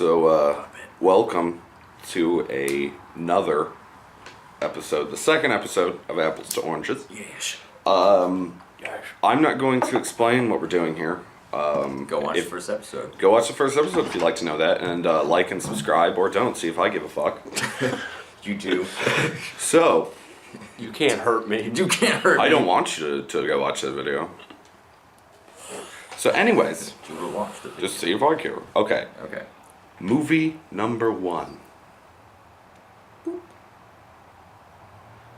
So, welcome to another episode, the second episode of Apples to Oranges. Yes. I'm not going to explain what we're doing here. Go watch the first episode. Go watch the first episode if you'd like to know that, and like and subscribe, or don't, see if I give a fuck. You do. So, You can't hurt me. You can't hurt me. I don't want you to go watch that video. So anyways, You will watch the video. just see if I care. Okay, Okay. movie number 1.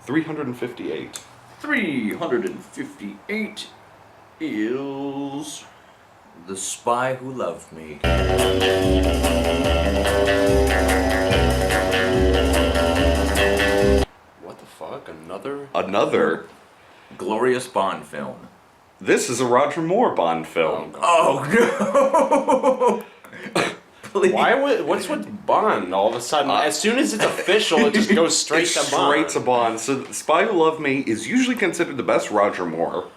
358. 358 is The Spy Who Loved Me. What the fuck? Another? Another. Glorious Bond film. This is a Roger Moore Bond film. Oh no! Please. What's with Bond all of a sudden? As soon as it's official, it just goes straight It's to Bond. straight to Bond. So, Spy Who Loved Me is usually considered the best Roger Moore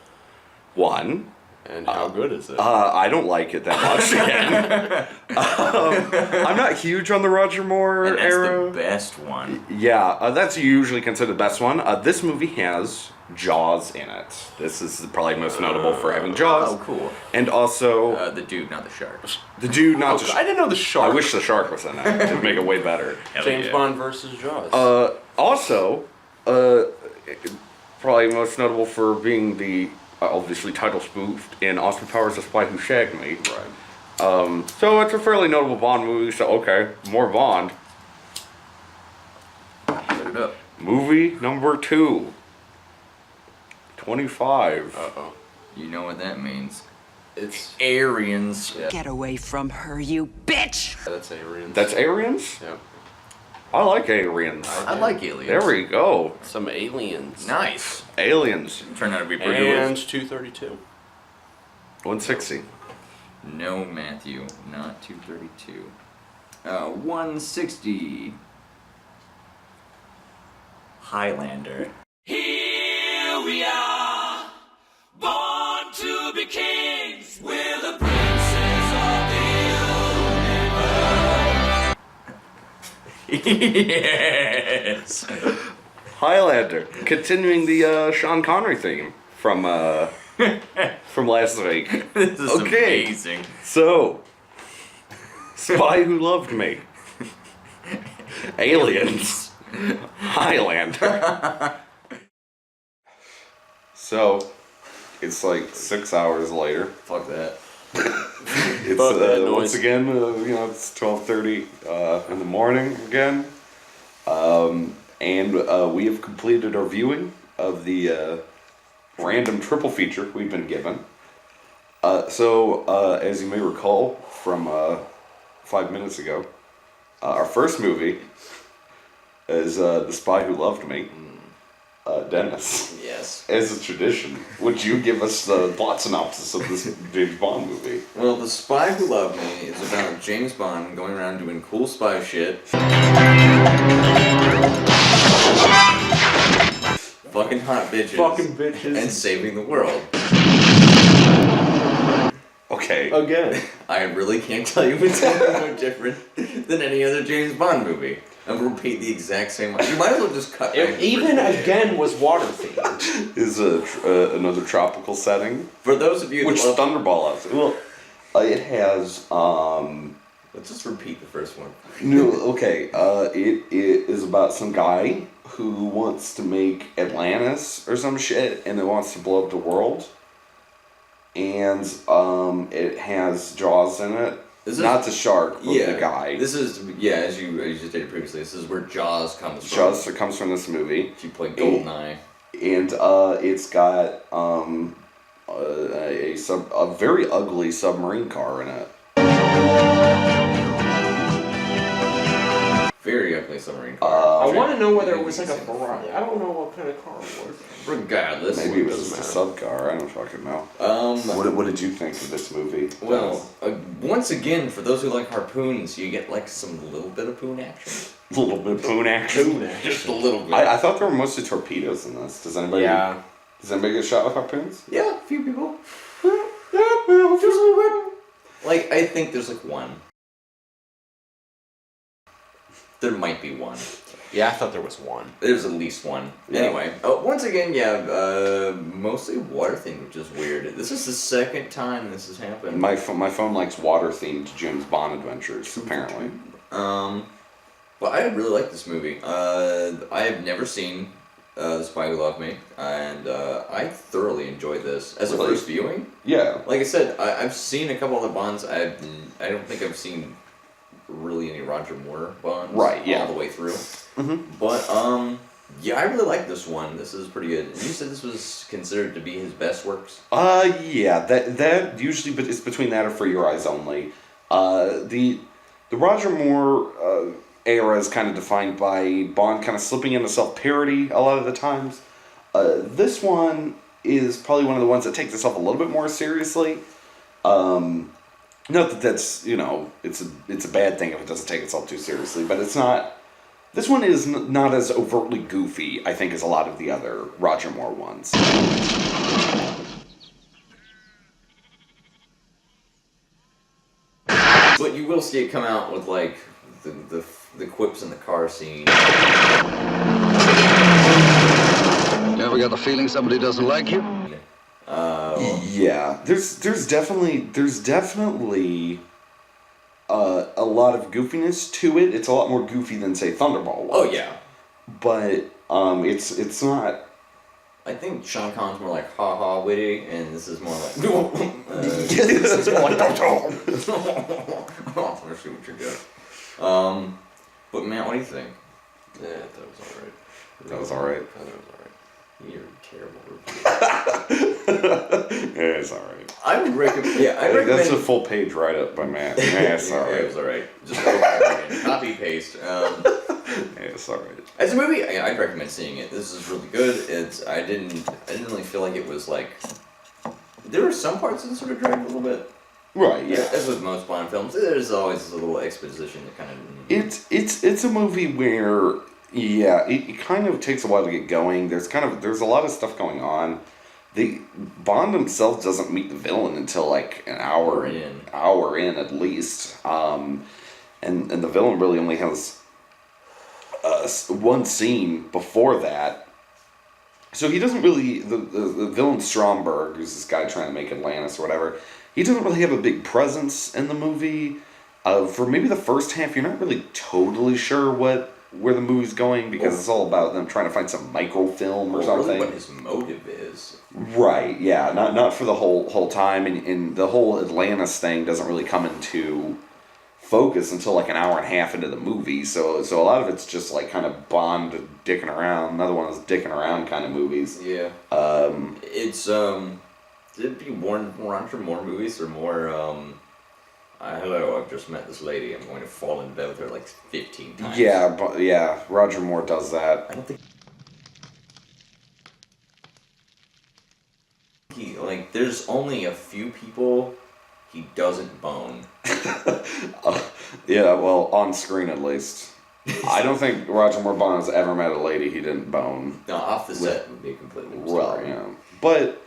one. And how good is it? I don't like it that much again. I'm not huge on the Roger Moore And that's era. the best one. Yeah, that's usually considered the best one. This movie has Jaws in it. This is probably most notable for having Jaws. Oh, cool. And also, The dude, not the shark. the dude, not the I didn't know the shark. I wish the shark was in it to make it way better. Hell James yeah. Bond versus Jaws. Also, probably most notable for being the obviously title spoofed in Austin Powers' The Spy Who Shagged Me. right. So it's a fairly notable Bond movie, so okay, more Bond. Look it up. Movie number 2. 25. Uh-oh. You know what that means. It's... Aryans. Yeah, Get away from her, you bitch! that's Aliens. That's Aryans? Yeah. I like Aryans. I like aliens. There we go. Some aliens. Nice. Aliens. Turned out to be pretty And good. 232. 160. No, Matthew, not 232. 160. Highlander. Here we are, born to be kings. We're the princes of the Yes. Highlander. Continuing the Sean Connery theme from last week. This is Okay. amazing. So, Spy Who Loved Me. Aliens. Highlander. So, it's like 6 hours later. Fuck that. It's Fuck that noise. once again, it's 12:30 in the morning again, and we have completed our viewing of the random triple feature we've been given. So, as you may recall from 5 minutes ago, our first movie is The Spy Who Loved Me. Dennis, Yes. as a tradition, would you give us the plot synopsis of this James Bond movie? Well, The Spy Who Loved Me is about James Bond going around doing cool spy shit. Fucking hot bitches. Fucking bitches. And saving the world. Okay. Again. I really can't tell you it's anything no different than any other James Bond movie. I'm gonna repeat the exact same line. You might as well just cut back. Even again was water themed. Is another tropical setting, For those of you which that love... Thunderball has. Well, it has. Let's just repeat the first one. No, okay. It is about some guy who wants to make Atlantis or some shit, and it wants to blow up the world. And it has Jaws in it. Not the shark, but the guy. This is, as you stated previously, this is where Jaws comes from. Jaws comes from this movie. If you play GoldenEye. And it's got a very ugly submarine car in it. Very ugly submarine car. I want to know whether it was like a Ferrari. I don't know what kind of car it was. Regardless. Maybe it was doesn't just a sub car. I don't fucking know. What did you think of this movie? Well, once again, for those who like harpoons, you get like some little bit of poon action. A little bit of poon action. Just a little bit. I thought there were mostly torpedoes in this. Does anybody get shot with harpoons? Yeah, a few people. Yeah, just a little bit. Like, I think there's like one. There might be one. Yeah, I thought there was one. There's at least one. Yeah. Anyway, once again, mostly water themed, which is weird. This is the second time this has happened. My phone likes water-themed James Bond adventures, apparently. But I really like this movie. I have never seen The Spy Who Loved Me, and I thoroughly enjoyed this as a Really? first viewing. Yeah. Like I said, I've seen a couple other Bonds. I don't think I've seen really any Roger Moore Bonds. Right, yeah. All the way through. Mm-hmm. But yeah, I really like this one. This is pretty good. And you said this was considered to be his best works. Yeah. That usually, but it's between that or For Your Eyes Only. The Roger Moore era is kind of defined by Bond kind of slipping into self-parody a lot of the times. This one is probably one of the ones that takes itself a little bit more seriously. Not that that's, it's a bad thing if it doesn't take itself too seriously, but it's not. This one is not as overtly goofy, I think, as a lot of the other Roger Moore ones. But you will see it come out with like the quips in the car scene. You ever got the feeling somebody doesn't like you? Yeah, there's definitely a lot of goofiness to it. It's a lot more goofy than say Thunderball was. Oh yeah. But it's not. I think Sean Connery's more like ha ha witty, and this is more like. It's more like Let's see what you're doing. But Matt, what do you think? Yeah, that was alright. That was alright. That was alright. You're terrible. Yeah, it's alright. I would recommend. Yeah, I recommend. That's a full page write up by Matt. Yeah, it's Yeah, it alright. was alright. Just go back and copy paste. Yeah, it's alright. As a movie, I'd recommend seeing it. This is really good. I didn't really feel like it was like. There were some parts that sort of dragged a little bit. Right, yeah. As with most Bond films, there's always a little exposition that kind of. It's a movie where it kind of takes a while to get going. There's a lot of stuff going on. The Bond himself doesn't meet the villain until like an hour in at least. And the villain really only has one scene before that. So he doesn't really the villain Stromberg, who's this guy trying to make Atlantis or whatever. He doesn't really have a big presence in the movie. For maybe the first half, you're not really totally sure where the movie's going because it's all about them trying to find some microfilm or something. Really what his motive is. Right, yeah, not for the whole time, and the whole Atlantis thing doesn't really come into focus until like an hour and a half into the movie. So a lot of it's just like kind of Bond dicking around. Another one of those dicking around kind of movies. Yeah. It's It'd be more Roger Moore movies or more hello, I've just met this lady. I'm going to fall in bed with her like 15 times. Yeah, Roger Moore does that. I don't think there's only a few people he doesn't bone. Yeah, well, on screen at least. I don't think Roger Moore Bond has ever met a lady he didn't bone. No, off the set would be a completely different Well, story. yeah. But,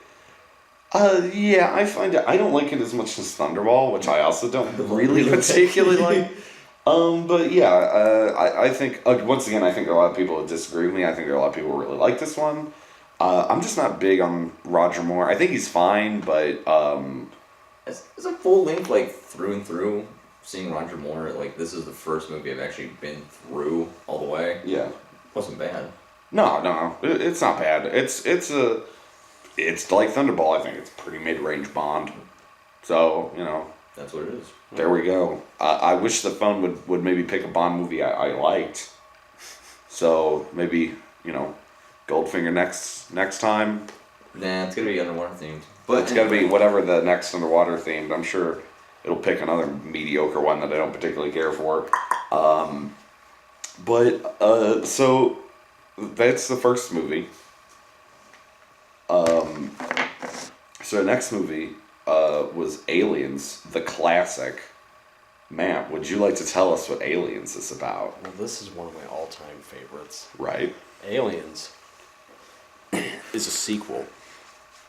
I find it, I don't like it as much as Thunderball, which I also don't really particularly like. But yeah, I think, once again, I think a lot of people would disagree with me. I think there are a lot of people who really like this one. I'm just not big on Roger Moore. I think he's fine, but, As a full length, like through and through, seeing Roger Moore, like this is the first movie I've actually been through all the way. yeah. Wasn't bad. No, it's not bad. It's like Thunderball. I think it's pretty mid-range Bond. So, That's what it is. there we go. I wish the phone would maybe pick a Bond movie I liked. So maybe, Goldfinger next time. Nah, it's gonna be underwater themed. But it's got to be whatever the next underwater themed. I'm sure it'll pick another mediocre one that I don't particularly care for. So that's the first movie. So the next movie was Aliens, the classic. Matt, would you like to tell us what Aliens is about? Well, this is one of my all-time favorites. Right. Aliens is a sequel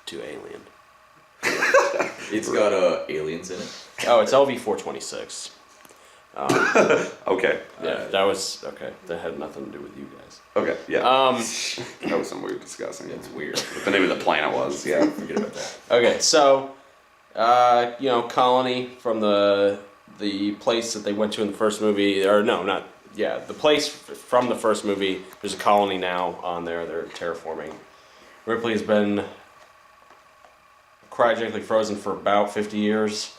to Alien. It's got aliens in it. Oh, it's LV-426. Okay. Yeah, that was okay. That had nothing to do with you guys. Okay. Yeah. That was something we were discussing. It's weird. What the name of the planet was. Yeah. Forget about that. Okay, so Colony from the place that they went to in the first movie, or no, not the place from the first movie. There's a colony now on there. They're terraforming. Ripley has been cryogenically frozen for about 50 years.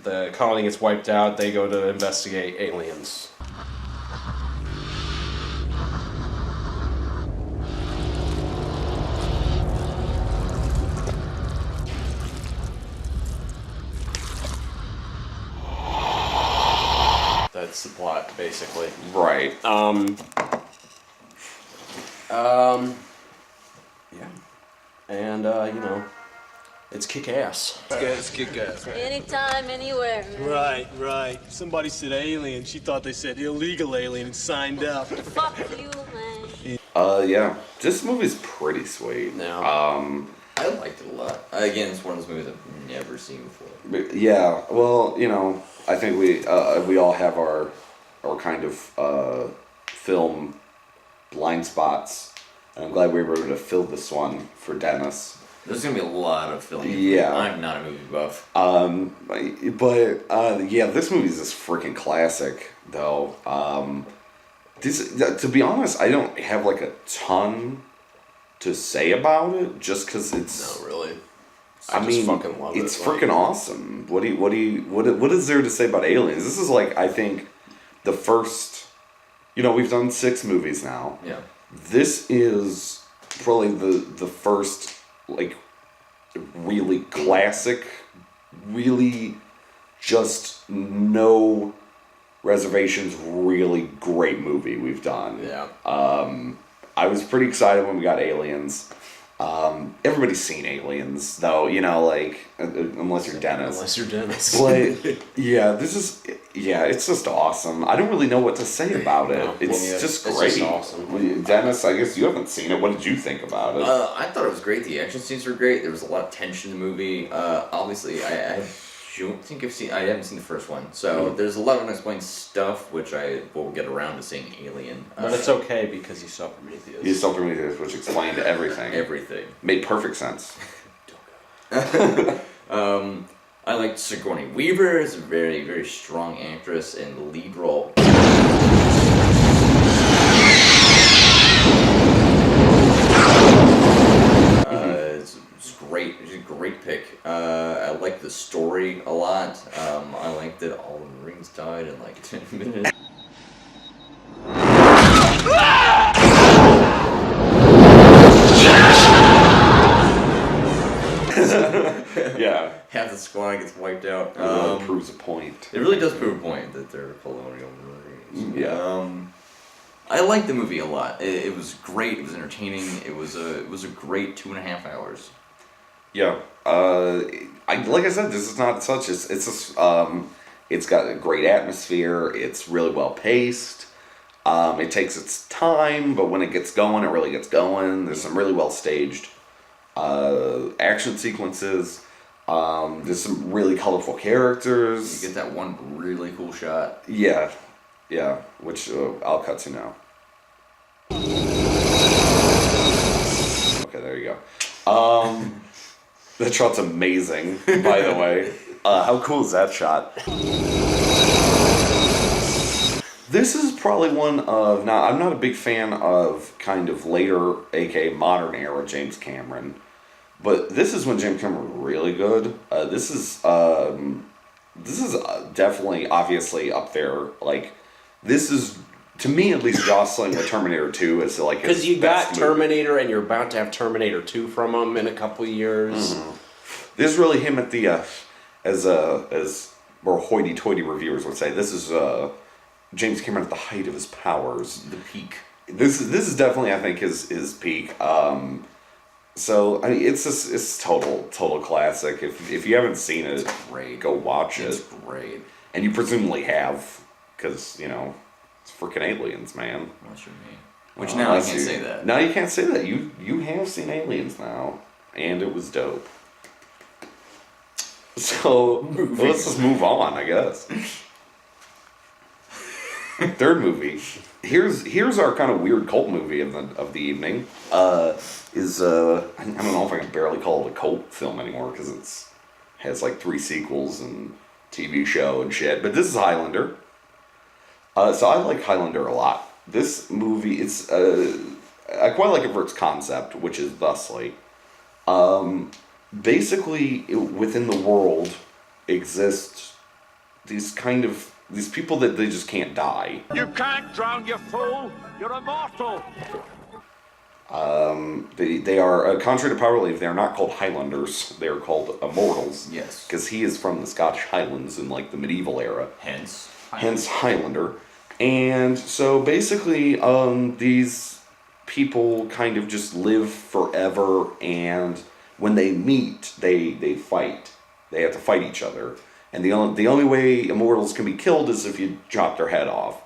The colony gets wiped out. They go to investigate aliens. That's the plot, basically. Right. Yeah. And, it's kick-ass. It's kick-ass. Anytime, anywhere. Right. Somebody said alien. She thought they said illegal alien and signed up. Fuck you, man. Yeah. This movie's pretty sweet. No. I liked it a lot. Again, it's one of those movies I've never seen before. Yeah. Well, I think we all have our kind of film blind spots, and I'm glad we were able to fill this one for Dennis. There's gonna be a lot of film. Yeah. I'm not a movie buff. This movie's this freaking classic, though. To be honest, I don't have like a ton to say about it, just because it's. No, really. I mean, fucking love it's it. freaking awesome. What is there to say about Aliens? This is like, I think, the first. We've done 6 movies now. Yeah. This is probably the first, like, really classic, really just no reservations, really great movie we've done. Yeah. I was pretty excited when we got Aliens. Everybody's seen Aliens, though, unless you're Dennis. Unless you're Dennis. But, it's just awesome. I don't really know what to say about it. No, It's just it's great. just awesome. Dennis, I guess you haven't seen it. What did you think about it? I thought it was great. The action scenes were great. There was a lot of tension in the movie. Obviously, I don't think I haven't seen the first one. So there's a lot of unexplained stuff, which I will get around to saying Alien. But it's okay because you saw Prometheus. You saw Prometheus, which explained everything. Everything. Made perfect sense. I liked Sigourney Weaver as a very, very strong actress in the lead role. It's great. It's a great pick. I like the story a lot. I like that all the Marines died in like 10 minutes. Yeah. Half the squad gets wiped out. It really proves a point. It really does prove a point that they're colonial Marines. Yeah. I liked the movie a lot. It was great. It was entertaining. It was a great 2.5 hours. Yeah. Like I said, this is not such. It's just, it's got a great atmosphere. It's really well paced. It takes its time, but when it gets going, it really gets going. There's some really well staged action sequences. There's some really colorful characters. You get that one really cool shot. Yeah, which I'll cut to now. Okay, there you go. That shot's amazing, by the way. How cool is that shot? This is probably one of... Now, I'm not a big fan of kind of later, aka modern era James Cameron. But this is when James Cameron was really good. This is definitely, obviously, up there. Like, this is, to me at least, jostling with Terminator 2 as like his Because you got best Terminator, and you're about to have Terminator 2 from him in a couple of years. Mm-hmm. This is really him at the, as more hoity-toity reviewers would say, this is James Cameron at the height of his powers. The peak. This is definitely, I think, his peak. So I mean, it's total classic. If you haven't seen it, It's great. go watch It's it. great. And you presumably have, because it's freaking Aliens, man. What's your name? Which now I Unless can't you- say that. Now you can't say that. You have seen Aliens now, and it was dope. So let's just move on, I guess. Third movie. Here's our kind of weird cult movie of the evening. I don't know if I can barely call it a cult film anymore because it's has like 3 sequels and TV show and shit. But this is Highlander. So I like Highlander a lot. This movie, I quite like it for its concept, which is thusly. Basically, within the world exist these people that they just can't die. You can't drown, you fool! You're immortal! They are, contrary to Power Leave, they are not called Highlanders. They are called Immortals. Yes. Because he is from the Scottish Highlands in like the medieval era. Hence Highlander. And so basically, these people kind of just live forever, and when they meet, they fight. They have to fight each other. And the only way immortals can be killed is if you chop their head off.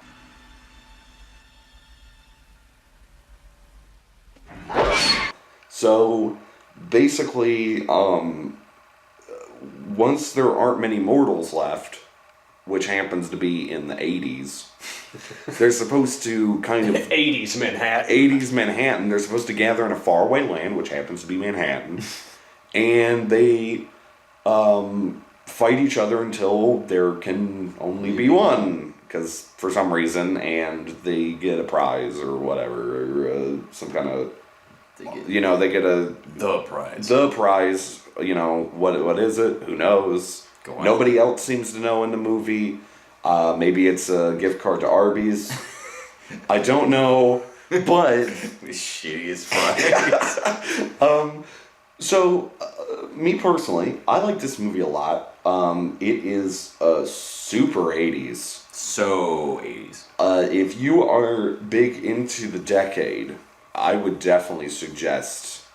So basically, once there aren't many mortals left, which happens to be in the 80s, they're supposed to kind of... 80s Manhattan. 80s Manhattan. They're supposed to gather in a faraway land, which happens to be Manhattan. And they fight each other until there can only be one. Because for some reason, and they get a prize or whatever. Or some kind of... they get the prize. The prize. What is it? Who knows? Nobody else seems to know in the movie. Maybe it's a gift card to Arby's. I don't know, but The shittiest prize. Me personally, I like this movie a lot. It is super 80s. So 80s. If you are big into the decade, I would definitely suggest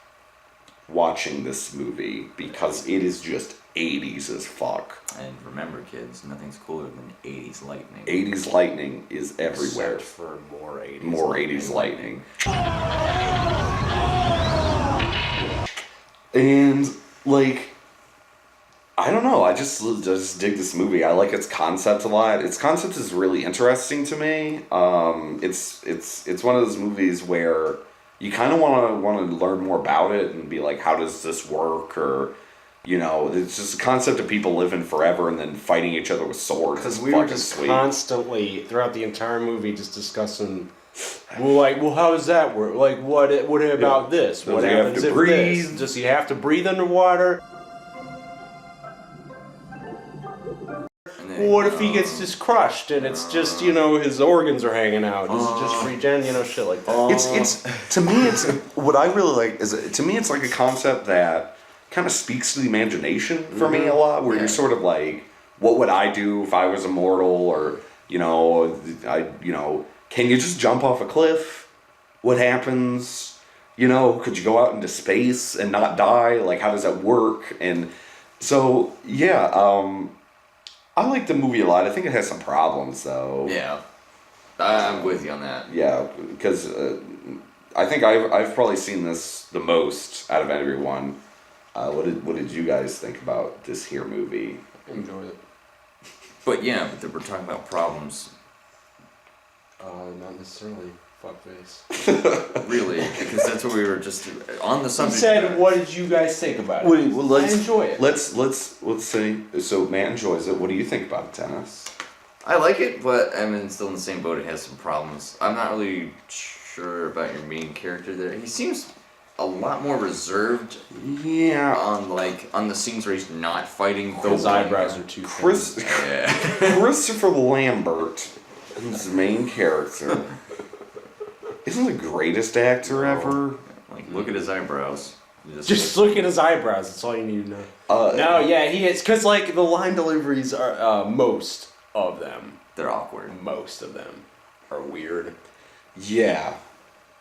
watching this movie because it is just 80s as fuck. And remember, kids, nothing's cooler than 80s lightning. 80s lightning is everywhere. Except for more 80s. More 80s lightning. And I don't know. I just dig this movie. I like its concept a lot. Its concept is really interesting to me. It's one of those movies where you kind of want to learn more about it and be like, how does this work? Or it's just a concept of people living forever and then fighting each other with swords. Because we were just constantly throughout the entire movie just discussing. Well, how does that work? Like, what about this? What happens if breathe? Does he have to breathe underwater? What if he gets just crushed and it's just his organs are hanging out? Does it just regen? Shit like that. It's to me, it's what I really like is to me it's like a concept that kind of speaks to the imagination for me a lot. Where you're sort of like, what would I do if I was immortal? Or can you just jump off a cliff? What happens? Could you go out into space and not die? Like, how does that work? And so, I like the movie a lot. I think it has some problems, though. Yeah. I'm with you on that. Yeah, because I think I've probably seen this the most out of everyone. What did you guys think about this here movie? I enjoyed it. But we're talking about problems. Not necessarily fuckface. Really, because that's what we were just on the subject. He said, "What did you guys think about it?" Well, I enjoy it. Let's see. So Matt enjoys it. What do you think about it, Dennis? I like it, but I'm still in the same boat. It has some problems. I'm not really sure about your main character there. He seems a lot more reserved. Yeah. On the scenes where he's not fighting. Those eyebrows are too thin. Christopher Lambert, who's the main character. Isn't the greatest actor ever? Look at his eyebrows. Just look at his eyebrows. That's all you need to know. He is. Because, the line deliveries are, most of them. They're awkward. Most of them are weird. Yeah.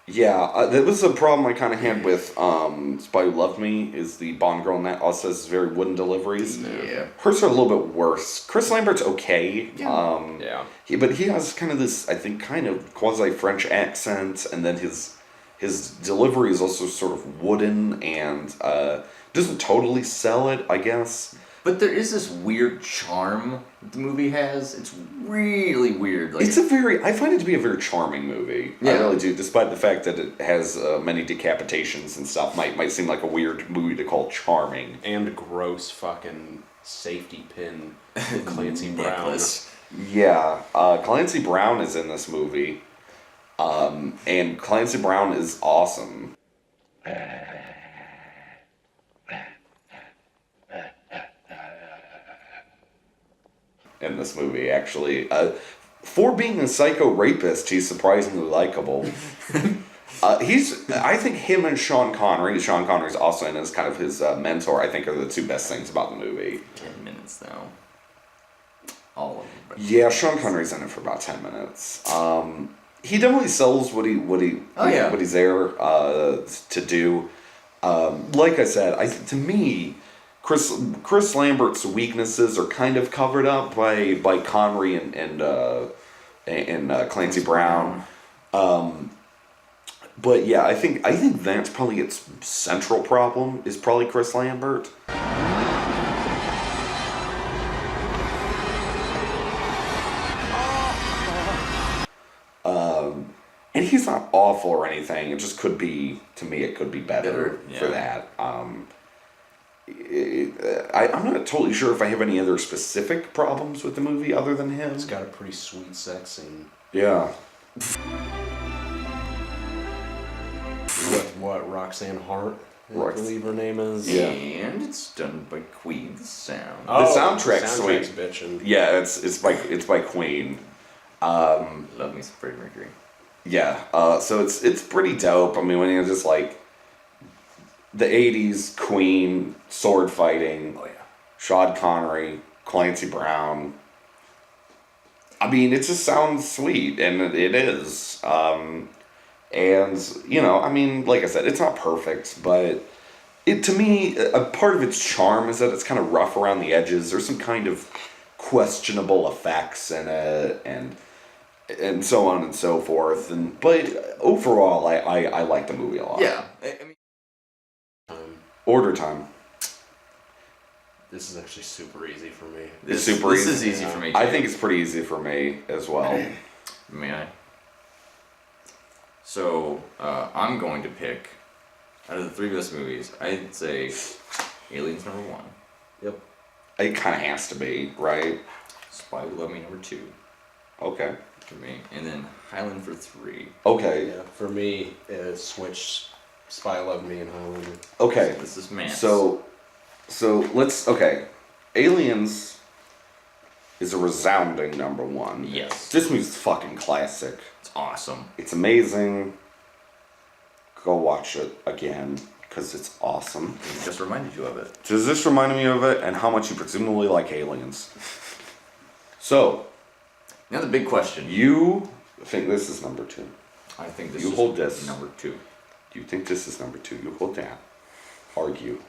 Yeah. That was a problem I kind of had with Spy Who Loved Me, is the Bond girl in that also has very wooden deliveries. Yeah. Hers are a little bit worse. Chris Lambert's okay. Yeah. But he has kind of this, I think, kind of quasi-French accent, and then his delivery is also sort of wooden and doesn't totally sell it, I guess. But there is this weird charm that the movie has. It's really weird. Like, I find it to be a very charming movie. Yeah. I really do, despite the fact that it has many decapitations and stuff. Might seem like a weird movie to call charming. And gross fucking safety pin Clancy Brown. necklace. Yeah, Clancy Brown is in this movie, and Clancy Brown is awesome. In this movie, actually, for being a psycho rapist, he's surprisingly likable. I think him and Sean Connery's also in as kind of his mentor, I think are the two best things about the movie. 10 minutes, though. All of them. But Yeah, Sean Connery's in it for about 10 minutes. He definitely sells what he's there to do. Like I said, to me, Chris Lambert's weaknesses are kind of covered up by Connery and Clancy Brown. But yeah, I think that's probably its central problem is probably Chris Lambert. And he's not awful or anything. It just could be, to me, it could be better Yeah. for that. I'm not totally sure if I have any other specific problems with the movie other than him. It's got a pretty sweet sex scene. Yeah. What Roxanne Hart, I believe her name is. Yeah. And it's done by Queen Sound. The soundtrack's sweet. bitchin'. Yeah, it's by Queen. Love me some Freddie Mercury. Yeah. So it's pretty dope. I mean, when you're just like the 80s Queen sword fighting. Oh, yeah. Sean Connery, Clancy Brown. I mean, it just sounds sweet, and it is. And, you know, I mean, like I said, it's not perfect, but to me, a part of its charm is that it's kind of rough around the edges. There's some kind of questionable effects in it, and so on and so forth. But overall, I like the movie a lot. Yeah. I mean, Order time. This is actually super easy for me. It's super this easy. is easy for me, too. I think it's pretty easy for me as well. May I? So, I'm going to pick, out of the three best movies, I'd say Aliens number 1. Yep. It kind of has to be, right? Spy Who Loved Me number 2 Okay. for me. And then Highlander 3. Okay. Yeah, for me, it's switch Spy Loved Me and Highlander. Okay. This is man. So let's, Aliens is a resounding number 1. Yes. This movie's fucking classic. It's awesome. It's amazing. Go watch it again, because it's awesome. It just reminded you of it. Does this remind me of it, and how much you presumably like Aliens? So, Now the big question. you think this is number 2. I think this You is hold this. number 2. You think this is number 2. You hold that. Argue.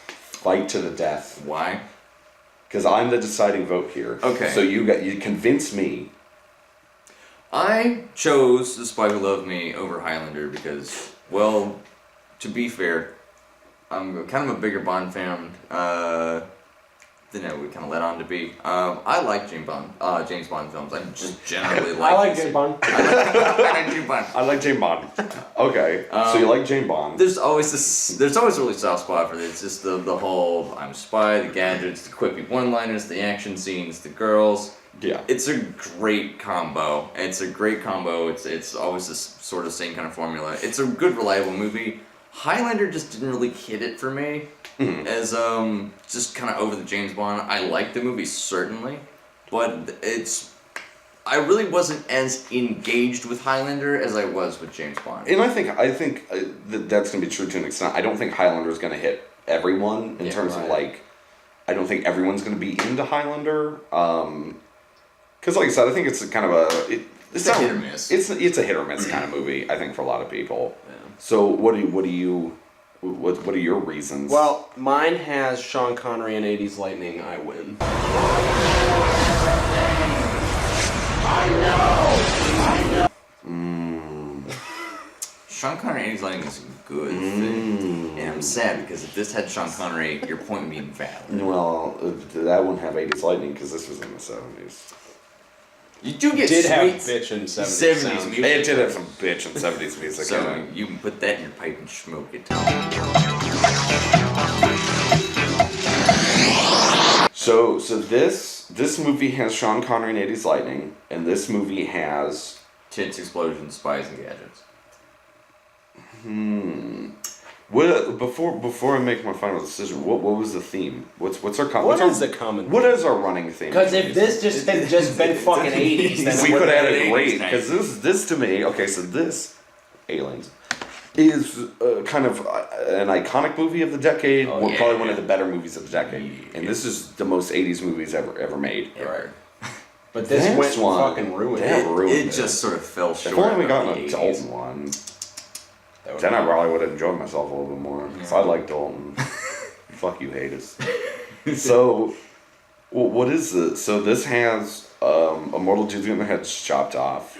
Fight to the death. Why? Because I'm the deciding vote here. Okay. So you convince me. I chose The Spy Who Loved Me over Highlander because, well, to be fair, I'm kind of a bigger Bond fan than I would kind of let on to be. I like James Bond films. I just generally like. I like James Bond. I like James Bond. I like Jane Bond. Okay. So you like Jane Bond. There's always a really soft spot for this. It's just the whole I'm a spy, the gadgets, the quippy one-liners, the action scenes, the girls. Yeah. It's a great combo. It's always this sort of same kind of formula. It's a good, reliable movie. Highlander just didn't really hit it for me as just kind of over the James Bond. I like the movie certainly, but I really wasn't as engaged with Highlander as I was with James Bond. And I think that's going to be true to an extent. I don't think Highlander is going to hit everyone in terms of like. I don't think everyone's going to be into Highlander. Because like I said, I think it's kind of it's a hit or miss. It's a hit or miss kind of movie. I think for a lot of people. Yeah. So what are your reasons? Well, mine has Sean Connery and 80s Lightning. I win. Sean Connery and 80s Lightning is a good thing. And I'm sad because if this had Sean Connery, your point would be invalid. Well, that wouldn't have 80s Lightning because this was in the 70s. You do get Did have sweet bitch in 70s 70s sound. music. It did have some bitch in 70s music. So yeah. you can put that in your pipe and smoke it. So this movie has Sean Connery in 80s Lightning, and this movie has Tits, explosions, spies, and gadgets. what before I make my final decision. What was the theme? What's our What is the common? What is our running theme? Because if this had just been fucking 80s, then we it could would have have had it great nice. because this to me. Okay, so this Aliens is kind of an iconic movie of the decade. Oh, yeah, Probably one of the better movies of the decade, and this is the most 80s movies ever made. Right. But this Next went one. fucking ruined Damn. it. ruined It it. just sort of fell short. If only we of got the an 80s. Dalton one, That would then I be- probably would have enjoyed myself a little bit more. Because I like Dalton. Fuck you, haters. So, what is this? So this has Immortal Dudes getting their heads chopped off.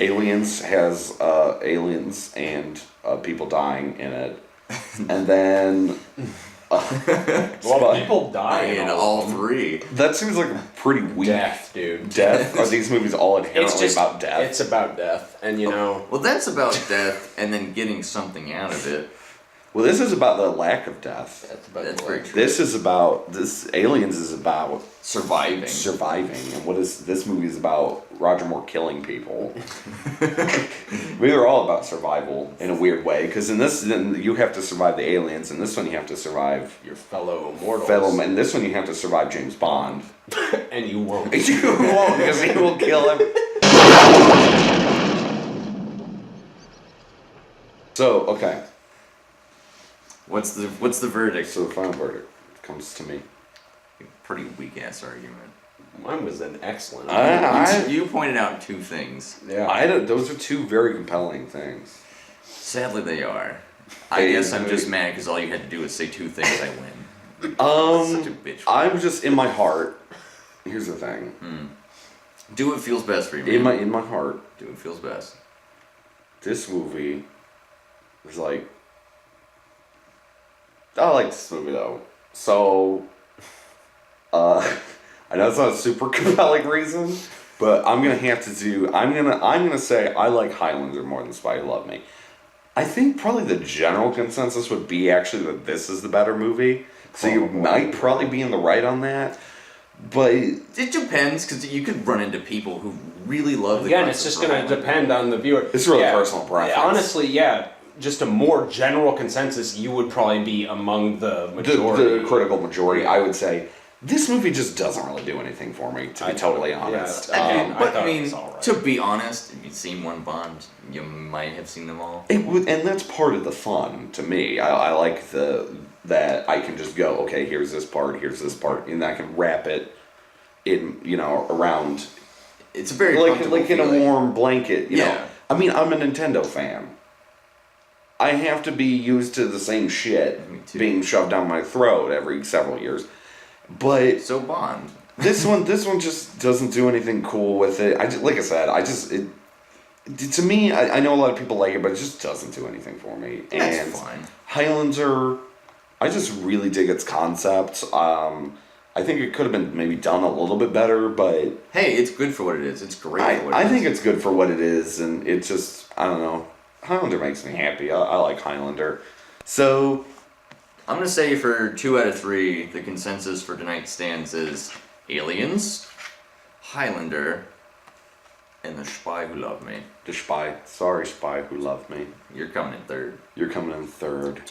Aliens has aliens and people dying in it, and then Well, people die In in all three. that seems like a pretty weak death, dude. Death? Are these movies all inherently It's just about death? It's about death, and you know. Well, that's about death and then getting something out of it. Well, this is about the lack of death. That's very true. This is about Aliens is about Surviving. surviving, and this movie is about Roger Moore killing people. We are all about survival in a weird way, because in this then you have to survive the aliens, and this one you have to survive Your fellow mortals. and this one you have to survive James Bond. And you won't. You won't, because he will kill him. So okay, What's the verdict? so the final verdict comes to me. Pretty weak ass argument. Mine was an excellent. You pointed out two things. yeah. Those are two very compelling things. Sadly, they are. I Hey, guess I'm just hey. mad because all you had to do was say two things. I win. Such a bitch. I'm just in my heart. Here's the thing. Do what feels best for you, man. In my heart, Do what feels best. this movie was like. I like this movie though. So, I know it's not a super compelling reason, but I'm gonna say I like Highlander more than Spy Who Loved Me. I think probably the general consensus would be actually that this is the better movie. So you might probably be in the right on that, but It depends because you could run into people who really love the. Again, it's just going to depend on the viewer. It's really personal preference. Honestly, yeah. Just a more general consensus, you would probably be among the majority. the critical majority, I would say. This movie just doesn't really do anything for me, to be totally honest. Yeah. But thought I it mean, was all right. to be honest, if you've seen one Bond, you might have seen them all. It would, and that's part of the fun to me. I like that I can just go, okay, here's this part, and I can wrap it in, around It's a very like comfortable in a feeling. warm blanket. You know? Yeah. I mean, I'm a Nintendo fan. I have to be used to the same shit Me too. being shoved down my throat every several years, but So Bond. this one just doesn't do anything cool with it. Like I said, to me, I know a lot of people like it, but it just doesn't do anything for me. That's And fine. Highlander, I just really dig its concept. I think it could have been maybe done a little bit better, but Hey, it's good for what it is. It's great for what it I is. think it's good for what it is, and it just, I don't know. Highlander makes me happy. I like Highlander. So, I'm gonna say for 2 out of 3, the consensus for tonight stands is Aliens, Highlander, and The Spy Who Loved Me. the spy, sorry spy who loved me. You're coming in third. You're coming in third.